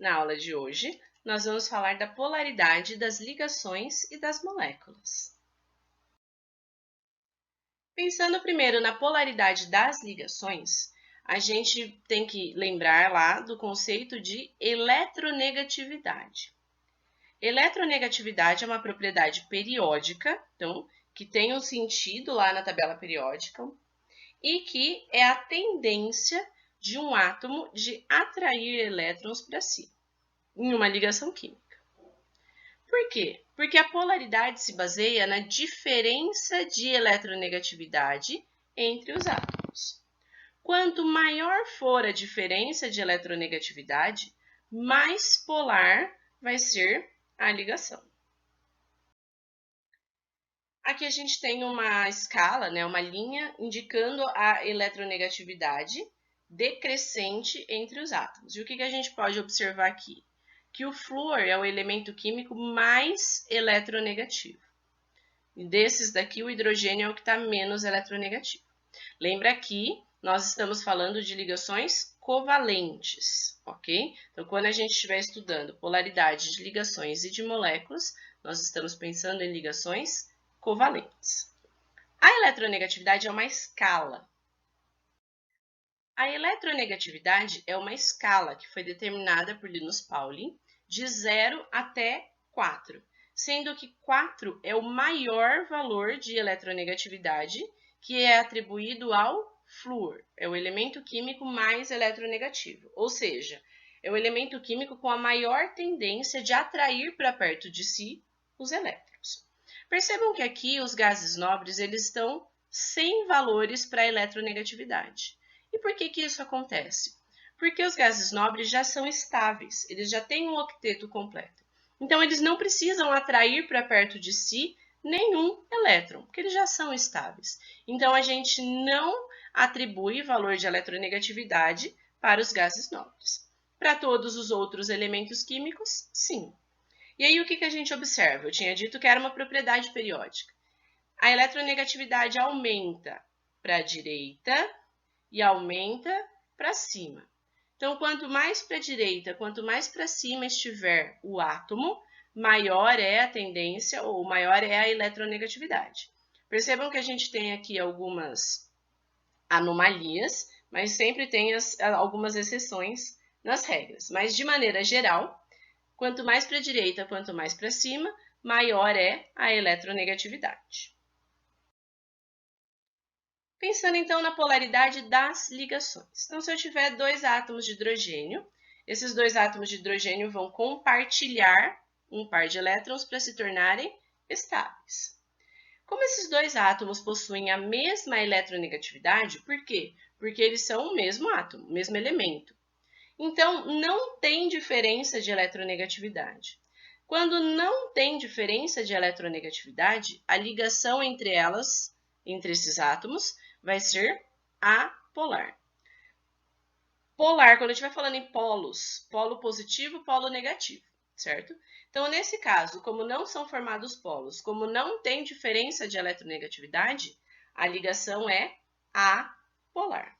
Na aula de hoje, nós vamos falar da polaridade das ligações e das moléculas. Pensando primeiro na polaridade das ligações, a gente tem que lembrar lá do conceito de eletronegatividade. Eletronegatividade é uma propriedade periódica, então, que tem um sentido lá na tabela periódica, e que é a tendência de um átomo de atrair elétrons para si, em uma ligação química. Por quê? Porque a polaridade se baseia na diferença de eletronegatividade entre os átomos. Quanto maior for a diferença de eletronegatividade, mais polar vai ser a ligação. Aqui a gente tem uma escala, uma linha indicando a eletronegatividade decrescente entre os átomos. E o que a gente pode observar aqui? Que o flúor é o elemento químico mais eletronegativo. E desses daqui, o hidrogênio é o que está menos eletronegativo. Lembra que nós estamos falando de ligações covalentes, ok? Então, quando a gente estiver estudando polaridade de ligações e de moléculas, nós estamos pensando em ligações covalentes. A eletronegatividade é uma escala. A eletronegatividade é uma escala que foi determinada por Linus Pauling de 0 até 4, sendo que 4 é o maior valor de eletronegatividade que é atribuído ao flúor. É o elemento químico mais eletronegativo, ou seja, é o elemento químico com a maior tendência de atrair para perto de si os elétrons. Percebam que aqui os gases nobres eles estão sem valores para a eletronegatividade. E por que isso acontece? Porque os gases nobres já são estáveis, eles já têm um octeto completo. Então, eles não precisam atrair para perto de si nenhum elétron, porque eles já são estáveis. Então, a gente não atribui valor de eletronegatividade para os gases nobres. Para todos os outros elementos químicos, sim. E aí, o que a gente observa? Eu tinha dito que era uma propriedade periódica. A eletronegatividade aumenta para a direita e aumenta para cima. Então, quanto mais para a direita, quanto mais para cima estiver o átomo, maior é a tendência ou maior é a eletronegatividade. Percebam que a gente tem aqui algumas anomalias, mas sempre tem algumas exceções nas regras. Mas, de maneira geral, quanto mais para a direita, quanto mais para cima, maior é a eletronegatividade. Pensando então na polaridade das ligações. Então, se eu tiver dois átomos de hidrogênio, esses dois átomos de hidrogênio vão compartilhar um par de elétrons para se tornarem estáveis. Como esses dois átomos possuem a mesma eletronegatividade, por quê? Porque eles são o mesmo átomo, o mesmo elemento. Então, não tem diferença de eletronegatividade. Quando não tem diferença de eletronegatividade, a ligação entre esses átomos, vai ser apolar. Polar, quando a gente vai falando em polos, polo positivo, polo negativo, certo? Então, nesse caso, como não são formados polos, como não tem diferença de eletronegatividade, a ligação é apolar.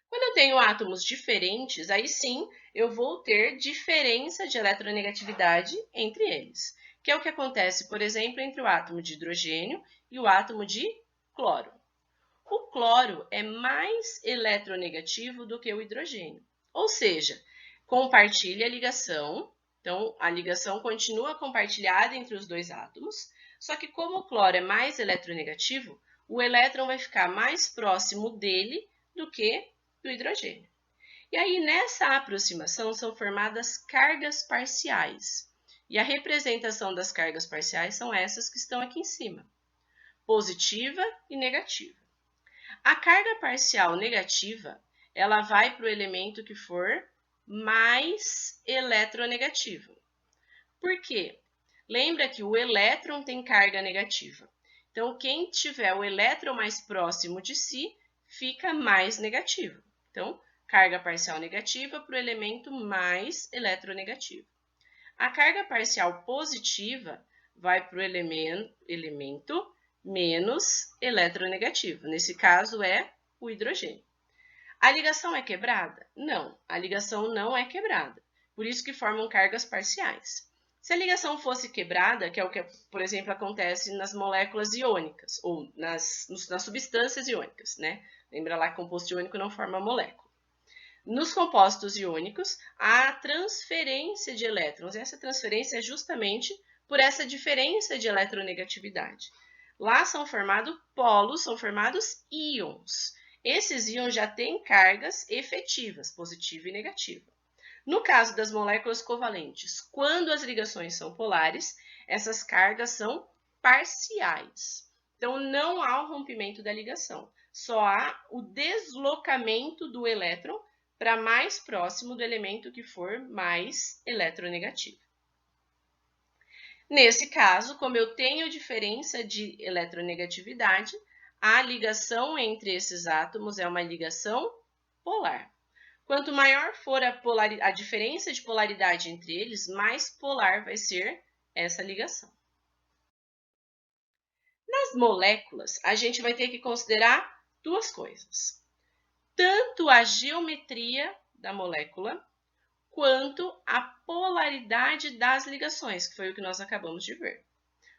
Quando eu tenho átomos diferentes, aí sim eu vou ter diferença de eletronegatividade entre eles, que é o que acontece, por exemplo, entre o átomo de hidrogênio e o átomo de cloro. O cloro é mais eletronegativo do que o hidrogênio, ou seja, compartilha a ligação, então a ligação continua compartilhada entre os dois átomos, só que como o cloro é mais eletronegativo, o elétron vai ficar mais próximo dele do que do hidrogênio. E aí, nessa aproximação, são formadas cargas parciais. E a representação das cargas parciais são essas que estão aqui em cima, positiva e negativa. A carga parcial negativa, ela vai para o elemento que for mais eletronegativo. Por quê? Lembra que o elétron tem carga negativa. Então, quem tiver o elétron mais próximo de si, fica mais negativo. Então, carga parcial negativa para o elemento mais eletronegativo. A carga parcial positiva vai para o elemento menos eletronegativo. Nesse caso, é o hidrogênio. A ligação é quebrada? Não, a ligação não é quebrada. Por isso que formam cargas parciais. Se a ligação fosse quebrada, que é o que, por exemplo, acontece nas moléculas iônicas, ou nas substâncias iônicas, né? Lembra lá que composto iônico não forma molécula. Nos compostos iônicos, há transferência de elétrons. E essa transferência é justamente por essa diferença de eletronegatividade. Lá são formados polos, são formados íons. Esses íons já têm cargas efetivas, positiva e negativa. No caso das moléculas covalentes, quando as ligações são polares, essas cargas são parciais. Então, não há o rompimento da ligação, só há o deslocamento do elétron para mais próximo do elemento que for mais eletronegativo. Nesse caso, como eu tenho diferença de eletronegatividade, a ligação entre esses átomos é uma ligação polar. Quanto maior for a diferença de polaridade entre eles, mais polar vai ser essa ligação. Nas moléculas, a gente vai ter que considerar duas coisas. Tanto a geometria da molécula, quanto a polaridade das ligações, que foi o que nós acabamos de ver.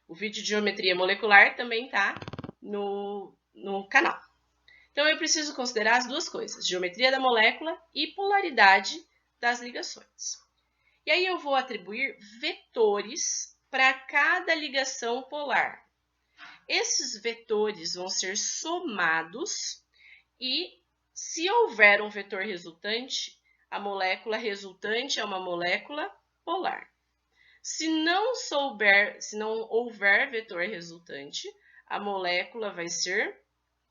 O vídeo de geometria molecular também está no canal. Então, eu preciso considerar as duas coisas, geometria da molécula e polaridade das ligações. E aí eu vou atribuir vetores para cada ligação polar. Esses vetores vão ser somados e, se houver um vetor resultante, a molécula resultante é uma molécula polar. Se não houver vetor resultante, a molécula vai ser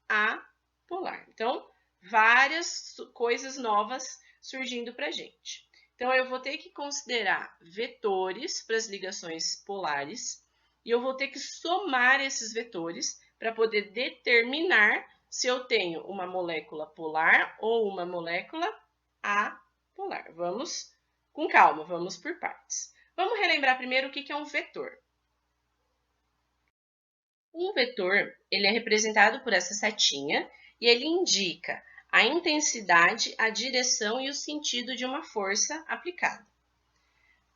apolar. Então, várias coisas novas surgindo para a gente. Então, eu vou ter que considerar vetores para as ligações polares e eu vou ter que somar esses vetores para poder determinar se eu tenho uma molécula polar ou uma molécula apolar. Vamos com calma, vamos por partes. Vamos relembrar primeiro o que é um vetor. Um vetor, ele é representado por essa setinha e ele indica a intensidade, a direção e o sentido de uma força aplicada.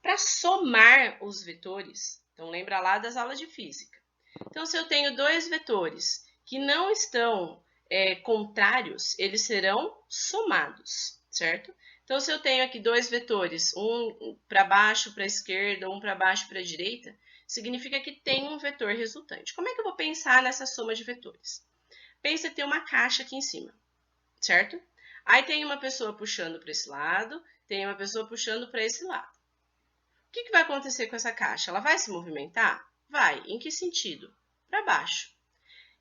Para somar os vetores, então lembra lá das aulas de física. Então, se eu tenho dois vetores que não estão contrários, eles serão somados, certo? Então, se eu tenho aqui dois vetores, um para baixo para a esquerda, um para baixo para a direita, significa que tem um vetor resultante. Como é que eu vou pensar nessa soma de vetores? Pensa ter uma caixa aqui em cima, certo? Aí tem uma pessoa puxando para esse lado, tem uma pessoa puxando para esse lado. O que vai acontecer com essa caixa? Ela vai se movimentar? Vai. Em que sentido? Para baixo.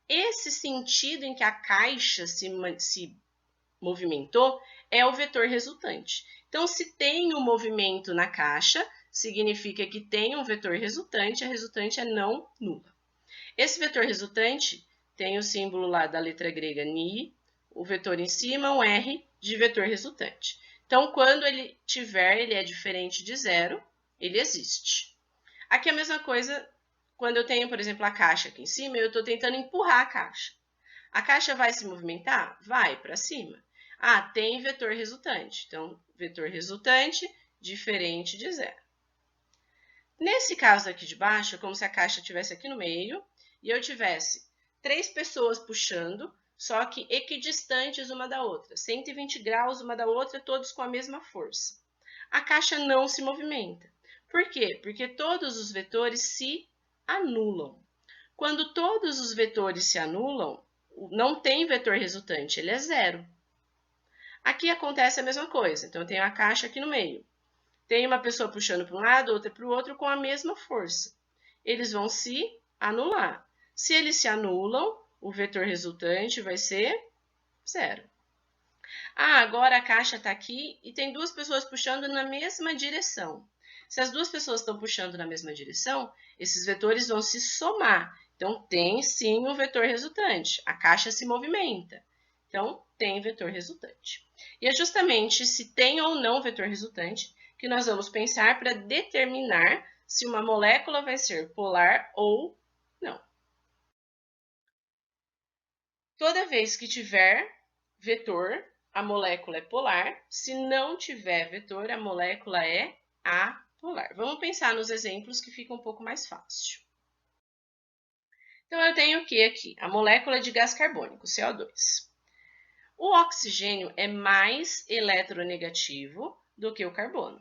Esse sentido em que a caixa se movimentou é o vetor resultante. Então, se tem um movimento na caixa, significa que tem um vetor resultante, a resultante é não nula. Esse vetor resultante tem o símbolo lá da letra grega ni, o vetor em cima, um R de vetor resultante. Então, quando ele é diferente de zero, ele existe. Aqui é a mesma coisa quando eu tenho, por exemplo, a caixa aqui em cima, eu estou tentando empurrar a caixa. A caixa vai se movimentar? Vai para cima. Ah, tem vetor resultante. Então, vetor resultante diferente de zero. Nesse caso aqui de baixo, é como se a caixa estivesse aqui no meio e eu tivesse 3 pessoas puxando, só que equidistantes uma da outra, 120 graus uma da outra, todos com a mesma força. A caixa não se movimenta. Por quê? Porque todos os vetores se anulam. Quando todos os vetores se anulam, não tem vetor resultante, ele é zero. Aqui acontece a mesma coisa. Então, eu tenho a caixa aqui no meio. Tem uma pessoa puxando para um lado, outra para o outro com a mesma força. Eles vão se anular. Se eles se anulam, o vetor resultante vai ser zero. Ah, agora a caixa está aqui e tem duas pessoas puxando na mesma direção. Se as duas pessoas estão puxando na mesma direção, esses vetores vão se somar. Então, tem sim um vetor resultante. A caixa se movimenta. Então, tem vetor resultante. E é justamente se tem ou não vetor resultante que nós vamos pensar para determinar se uma molécula vai ser polar ou não. Toda vez que tiver vetor, a molécula é polar. Se não tiver vetor, a molécula é apolar. Vamos pensar nos exemplos que fica um pouco mais fácil. Então, eu tenho o que aqui? A molécula de gás carbônico, CO2. O oxigênio é mais eletronegativo do que o carbono.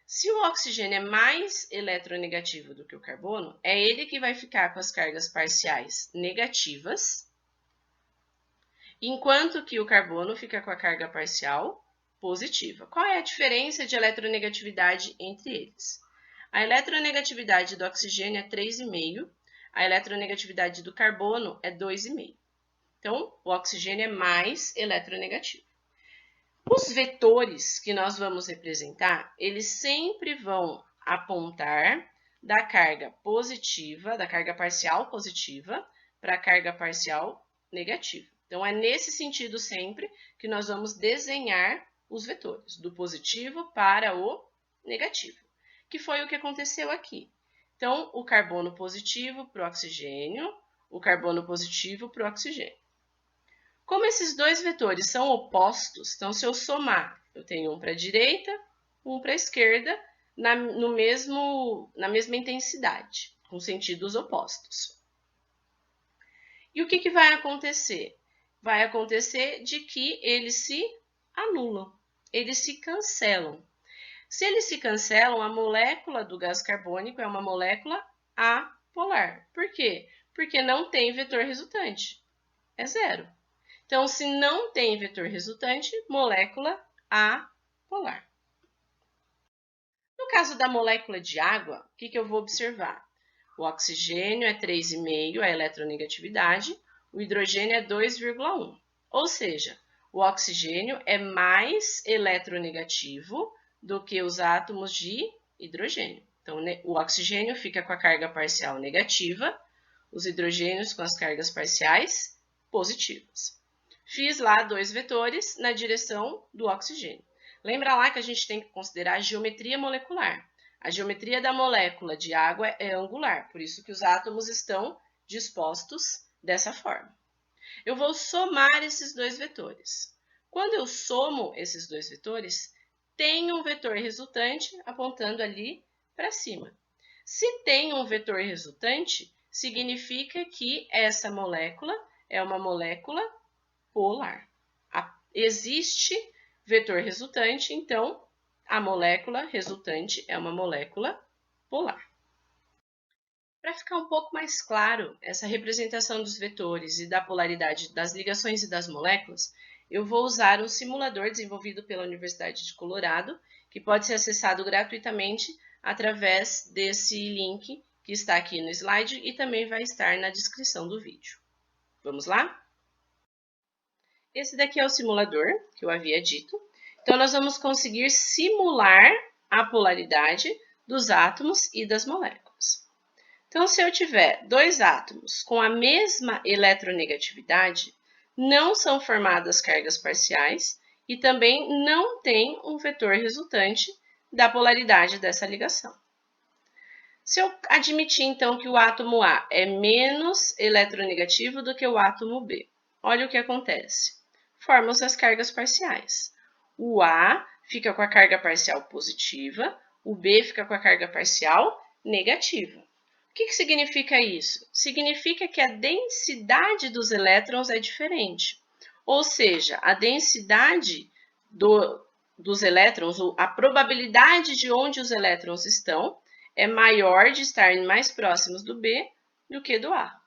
Se o oxigênio é mais eletronegativo do que o carbono, é ele que vai ficar com as cargas parciais negativas, enquanto que o carbono fica com a carga parcial positiva. Qual é a diferença de eletronegatividade entre eles? A eletronegatividade do oxigênio é 3,5, a eletronegatividade do carbono é 2,5. Então, o oxigênio é mais eletronegativo. Os vetores que nós vamos representar, eles sempre vão apontar da carga positiva, da carga parcial positiva, para a carga parcial negativa. Então, é nesse sentido sempre que nós vamos desenhar os vetores, do positivo para o negativo, que foi o que aconteceu aqui. Então, o carbono positivo para o oxigênio, o carbono positivo para o oxigênio. Como esses dois vetores são opostos, então se eu somar, eu tenho um para a direita, um para a esquerda, na mesma intensidade, com sentidos opostos. E o que vai acontecer? Vai acontecer de que eles se anulam, eles se cancelam. Se eles se cancelam, a molécula do gás carbônico é uma molécula apolar. Por quê? Porque não tem vetor resultante, é zero. Então, se não tem vetor resultante, molécula apolar. No caso da molécula de água, o que eu vou observar? O oxigênio é 3,5, a eletronegatividade, o hidrogênio é 2,1. Ou seja, o oxigênio é mais eletronegativo do que os átomos de hidrogênio. Então, o oxigênio fica com a carga parcial negativa, os hidrogênios com as cargas parciais positivas. Fiz lá dois vetores na direção do oxigênio. Lembra lá que a gente tem que considerar a geometria molecular. A geometria da molécula de água é angular, por isso que os átomos estão dispostos dessa forma. Eu vou somar esses dois vetores. Quando eu somo esses dois vetores, tem um vetor resultante apontando ali para cima. Se tem um vetor resultante, significa que essa molécula é uma molécula polar. Existe vetor resultante, então a molécula resultante é uma molécula polar. Para ficar um pouco mais claro essa representação dos vetores e da polaridade das ligações e das moléculas, eu vou usar um simulador desenvolvido pela Universidade de Colorado, que pode ser acessado gratuitamente através desse link que está aqui no slide e também vai estar na descrição do vídeo. Vamos lá? Esse daqui é o simulador que eu havia dito. Então, nós vamos conseguir simular a polaridade dos átomos e das moléculas. Então, se eu tiver dois átomos com a mesma eletronegatividade, não são formadas cargas parciais e também não tem um vetor resultante da polaridade dessa ligação. Se eu admitir, então, que o átomo A é menos eletronegativo do que o átomo B, olha o que acontece. Formam-se as cargas parciais. O A fica com a carga parcial positiva, o B fica com a carga parcial negativa. O que significa isso? Significa que a densidade dos elétrons é diferente. Ou seja, a densidade dos elétrons, a probabilidade de onde os elétrons estão, é maior de estarem mais próximos do B do que do A.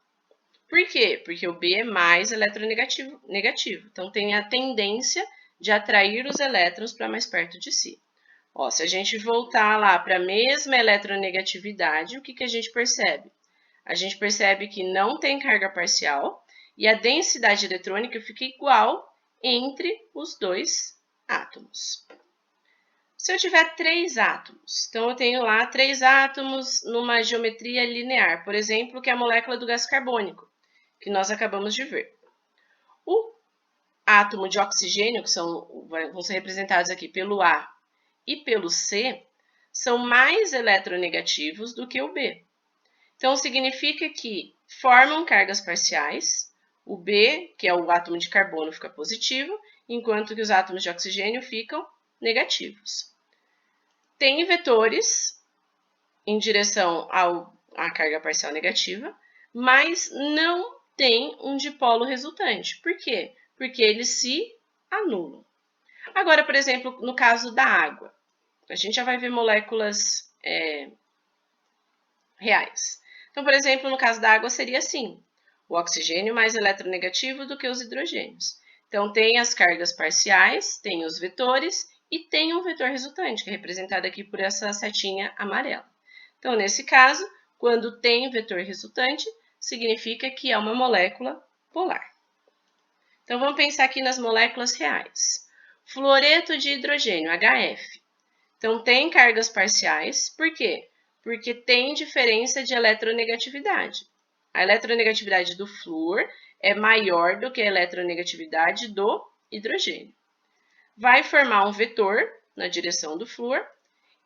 Por quê? Porque o B é mais eletronegativo. Então, tem a tendência de atrair os elétrons para mais perto de si. Ó, se a gente voltar lá para a mesma eletronegatividade, o que a gente percebe? A gente percebe que não tem carga parcial e a densidade eletrônica fica igual entre os dois átomos. Se eu tiver três átomos, então eu tenho lá três átomos numa geometria linear, por exemplo, que é a molécula do gás carbônico, que nós acabamos de ver. O átomo de oxigênio, que vão ser representados aqui pelo A e pelo C, são mais eletronegativos do que o B. Então, significa que formam cargas parciais, o B, que é o átomo de carbono, fica positivo, enquanto que os átomos de oxigênio ficam negativos. Tem vetores em direção à carga parcial negativa, mas não tem um dipolo resultante. Por quê? Porque eles se anulam. Agora, por exemplo, no caso da água, a gente já vai ver moléculas reais. Então, por exemplo, no caso da água seria assim: o oxigênio mais eletronegativo do que os hidrogênios. Então, tem as cargas parciais, tem os vetores e tem um vetor resultante, que é representado aqui por essa setinha amarela. Então, nesse caso, quando tem vetor resultante, significa que é uma molécula polar. Então, vamos pensar aqui nas moléculas reais. Fluoreto de hidrogênio, HF. Então, tem cargas parciais. Por quê? Porque tem diferença de eletronegatividade. A eletronegatividade do flúor é maior do que a eletronegatividade do hidrogênio. Vai formar um vetor na direção do flúor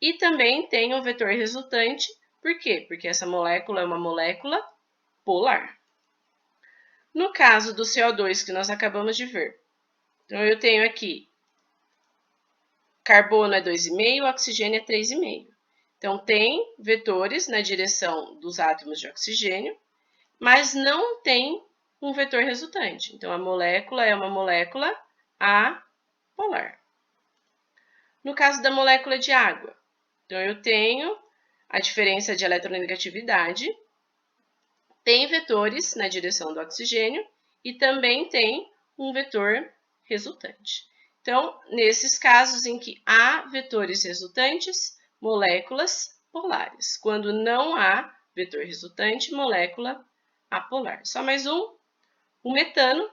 e também tem um vetor resultante. Por quê? Porque essa molécula é uma molécula polar. No caso do CO2 que nós acabamos de ver, então eu tenho aqui carbono é 2,5, oxigênio é 3,5. Então, tem vetores na direção dos átomos de oxigênio, mas não tem um vetor resultante. Então, a molécula é uma molécula apolar. No caso da molécula de água, então eu tenho a diferença de eletronegatividade, tem vetores na direção do oxigênio e também tem um vetor resultante. Então, nesses casos em que há vetores resultantes, moléculas polares. Quando não há vetor resultante, molécula apolar. Só mais um, o metano.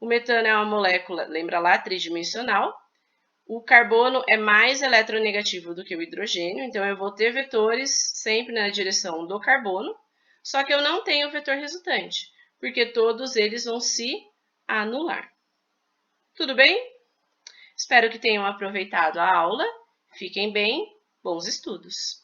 O metano é uma molécula, lembra lá, tridimensional. O carbono é mais eletronegativo do que o hidrogênio, então eu vou ter vetores sempre na direção do carbono, só que eu não tenho vetor resultante, porque todos eles vão se anular. Tudo bem? Espero que tenham aproveitado a aula. Fiquem bem, bons estudos!